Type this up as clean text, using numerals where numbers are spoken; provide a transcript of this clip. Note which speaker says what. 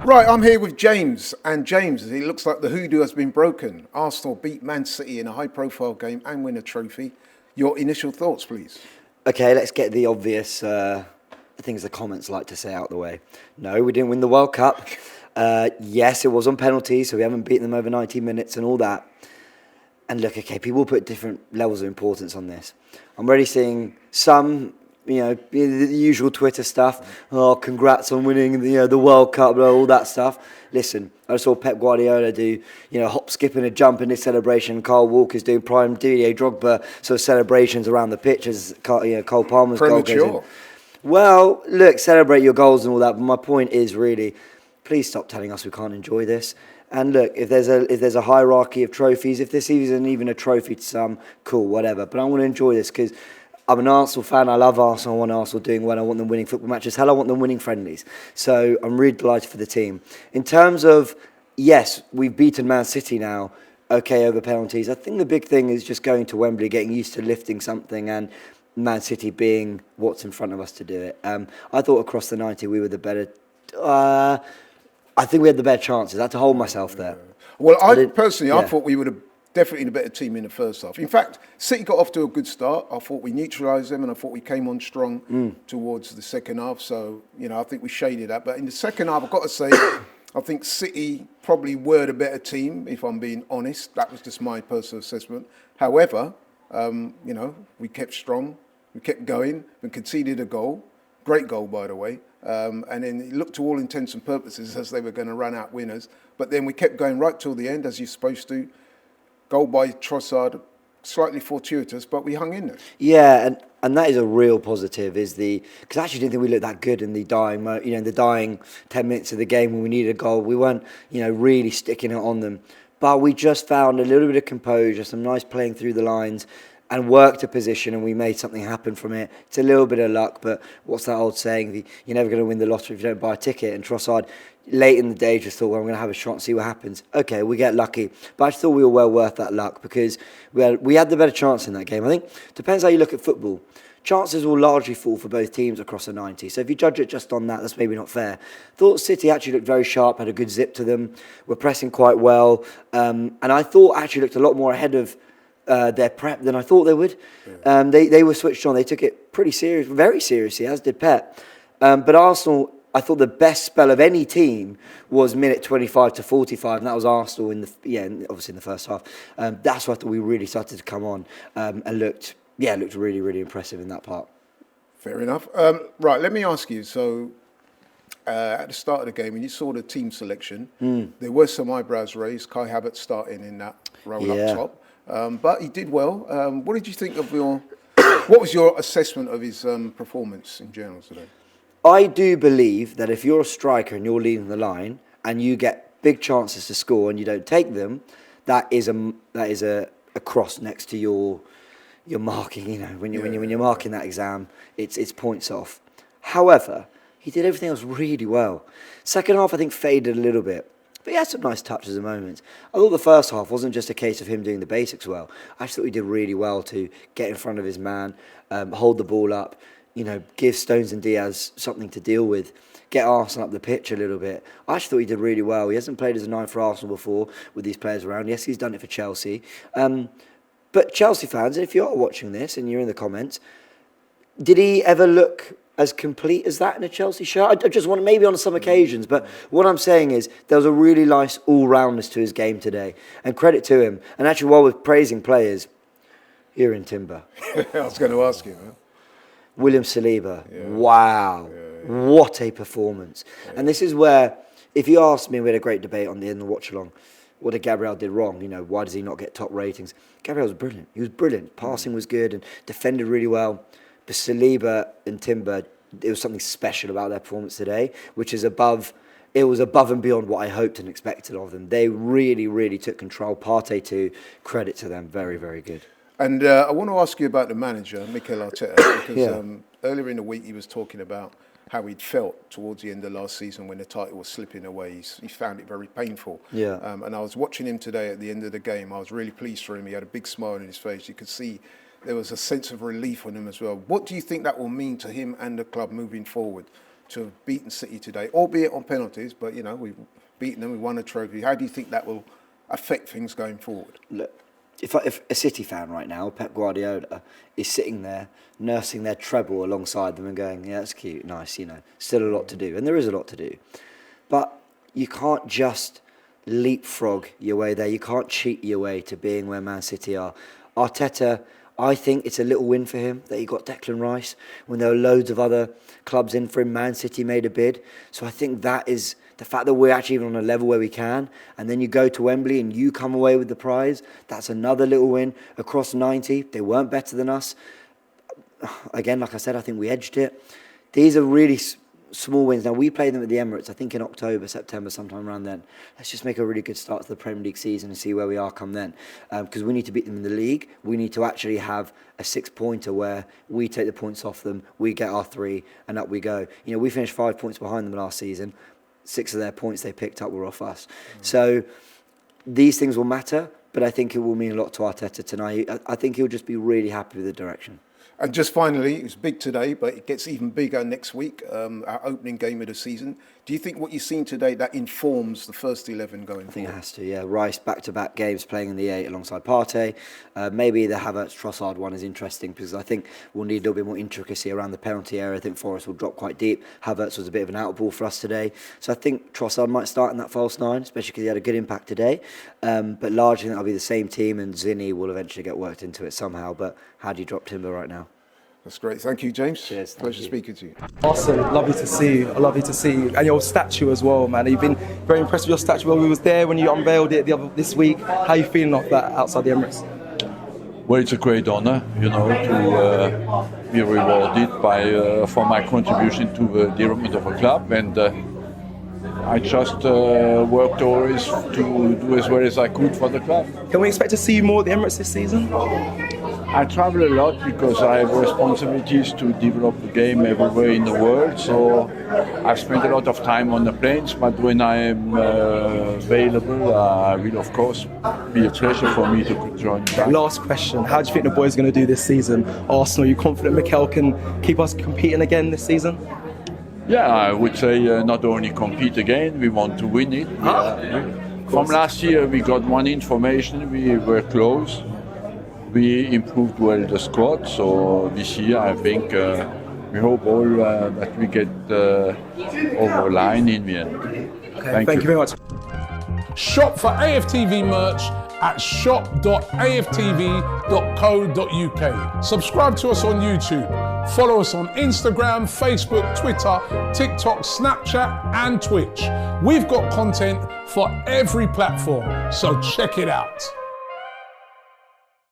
Speaker 1: Right, I'm here with James. And James, it looks like the hoodoo has been broken. Arsenal beat Man City in a high-profile game and win a trophy. Your initial thoughts, please.
Speaker 2: Okay, let's get the obvious things the comments like to say out the way. No, we didn't win the World Cup. Yes, it was on penalties, so we haven't beaten them over 90 minutes and all that. And look, okay, people put different levels of importance on this. I'm already seeing some, the usual Twitter stuff. Oh, congrats on winning the World Cup, all that stuff. Listen, I saw Pep Guardiola do, hop, skip and a jump in his celebration. Kyle Walker's doing prime Didier Drogba sort of celebrations around the pitch as Cole Palmer's goal goes in. Well, look, celebrate your goals and all that, but my point is really, please stop telling us we can't enjoy this. And look, if there's a hierarchy of trophies, if this isn't even a trophy to some, cool, whatever. But I want to enjoy this because I'm an Arsenal fan. I love Arsenal. I want Arsenal doing well. I want them winning football matches. Hell, I want them winning friendlies. So I'm really delighted for the team. In terms of, yes, we've beaten Man City now, okay, over penalties. I think the big thing is just going to Wembley, getting used to lifting something and Man City being what's in front of us to do it. I thought across the 90 we were the better... I think we had the better chances. I had to hold myself there.
Speaker 1: Well, I thought we would have definitely the better team in the first half. In fact, City got off to a good start. I thought we neutralised them and I thought we came on strong towards the second half. So, I think we shaded that. But in the second half, I've got to say, I think City probably were the better team, if I'm being honest. That was just my personal assessment. However, we kept strong. We kept going and conceded a goal. Great goal, by the way. And then it looked to all intents and purposes as they were going to run out winners. But then we kept going right till the end, as you're supposed to. Goal by Trossard, slightly fortuitous, but we hung in there.
Speaker 2: Yeah, and that is a real positive. Because I actually didn't think we looked that good in the dying 10 minutes of the game when we needed a goal. We weren't, really sticking it on them. But we just found a little bit of composure, some nice playing through the lines, and worked a position, and we made something happen from it. It's a little bit of luck, but what's that old saying? You're never going to win the lottery if you don't buy a ticket. And Trossard, late in the day, just thought, well, I'm going to have a shot and see what happens. Okay, we get lucky. But I just thought we were well worth that luck because we had the better chance in that game. I think it depends how you look at football. Chances will largely fall for both teams across the 90. So if you judge it just on that, that's maybe not fair. Thought City actually looked very sharp, had a good zip to them, were pressing quite well. And I thought actually looked a lot more ahead of their prep than I thought they would. Yeah. They were switched on. They took it pretty serious, very seriously, as did Pep. But Arsenal, I thought the best spell of any team was minute 25 to 45, and that was Arsenal obviously in the first half. That's where I thought we really started to come on and looked really, really impressive in that part.
Speaker 1: Fair enough. Right, let me ask you. So at the start of the game, when you saw the team selection, there were some eyebrows raised. Kai Havertz starting in that role up top. But he did well. What did you think of what was your assessment of his performance in general today?
Speaker 2: I do believe that if you're a striker and you're leading the line and you get big chances to score and you don't take them, that is a cross next to your marking. When you're marking that exam, it's points off. However, he did everything else really well. Second half, I think, faded a little bit. But he had some nice touches and moments. I thought the first half wasn't just a case of him doing the basics well. I just thought he did really well to get in front of his man, hold the ball up, give Stones and Diaz something to deal with, get Arsenal up the pitch a little bit. I actually thought he did really well. He hasn't played as a 9 for Arsenal before with these players around. Yes, he's done it for Chelsea. But Chelsea fans, if you are watching this and you're in the comments, did he ever look as complete as that in a Chelsea shirt? I just want maybe on some occasions, but what I'm saying is there was a really nice all-roundness to his game today, and credit to him. And actually, while we're praising players, here in Timber.
Speaker 1: I was going to ask you, man.
Speaker 2: William Saliba, wow, what a performance. Yeah. And this is where, if you asked me, we had a great debate in the watch-along, what did Gabriel did wrong? Why does he not get top ratings? Gabriel was brilliant. He was brilliant. Passing was good and defended really well. But Saliba and Timber, it was something special about their performance today, which is above and beyond what I hoped and expected of them. They really, really took control. Partey too, credit to them, very, very good.
Speaker 1: And I want to ask you about the manager, Mikel Arteta, because earlier in the week he was talking about how he'd felt towards the end of last season when the title was slipping away. He found it very painful.
Speaker 2: Yeah.
Speaker 1: And I was watching him today at the end of the game. I was really pleased for him. He had a big smile on his face. You could see there was a sense of relief on him as well. What do you think that will mean to him and the club moving forward? to have beaten City today, albeit on penalties, but, we've beaten them, we won a trophy. How do you think that will affect things going forward?
Speaker 2: Look, if a City fan right now, Pep Guardiola, is sitting there nursing their treble alongside them and going, yeah, that's cute, nice, still a lot to do. And there is a lot to do. But you can't just leapfrog your way there. You can't cheat your way to being where Man City are. Arteta, I think it's a little win for him that he got Declan Rice when there were loads of other clubs in for him. Man City made a bid. So I think that is the fact that we're actually even on a level where we can, and then you go to Wembley and you come away with the prize, that's another little win. Across 90, they weren't better than us. Again, like I said, I think we edged it. These are really small wins. Now, we play them at the Emirates, I think in October, September, sometime around then. Let's just make a really good start to the Premier League season and see where we are come then. Because we need to beat them in the league. We need to actually have a 6-pointer where we take the points off them, we get our 3, and up we go. We finished 5 points behind them last season. 6 of their points they picked up were off us. So these things will matter, but I think it will mean a lot to Arteta tonight. I think he'll just be really happy with the direction.
Speaker 1: And just finally, it's big today, but it gets even bigger next week, our opening game of the season. Do you think what you've seen today, that informs the first 11 going forward?
Speaker 2: I think it has to, yeah. Rice, back-to-back games playing in the 8 alongside Partey. Maybe the Havertz-Trossard one is interesting because I think we'll need a little bit more intricacy around the penalty area. I think Forest will drop quite deep. Havertz was a bit of an out-ball for us today. So I think Trossard might start in that false 9, especially because he had a good impact today. But largely that'll be the same team and Zinni will eventually get worked into it somehow. But how do you drop Timber right now?
Speaker 1: That's great. Thank you, James.
Speaker 2: Cheers.
Speaker 1: Pleasure speaking to you.
Speaker 3: Awesome. Lovely to see you. Lovely to see you. And your statue as well, man. You've been very impressed with your statue. Well, we was there when you unveiled it this week. How are you feeling off that outside the Emirates?
Speaker 4: Well, it's a great honor, to be rewarded for my contribution to the development of a club. And I just worked always to do as well as I could for the club.
Speaker 3: Can we expect to see you more at the Emirates this season?
Speaker 4: I travel a lot because I have responsibilities to develop the game everywhere in the world. So I've spent a lot of time on the planes, but when I am available, it will of course be a pleasure for me to join back.
Speaker 3: Last question, how do you think the boys are going to do this season? Arsenal, are you confident Mikel can keep us competing again this season?
Speaker 4: Yeah, I would say not only compete again, we want to win it. From last year we got one information, we were close. We improved well the squad, so this year I think we hope all that we get over the line in the end.
Speaker 3: Okay, thank you very much.
Speaker 5: Shop for AFTV merch at shop.aftv.co.uk. Subscribe to us on YouTube. Follow us on Instagram, Facebook, Twitter, TikTok, Snapchat and Twitch. We've got content for every platform, so check it out.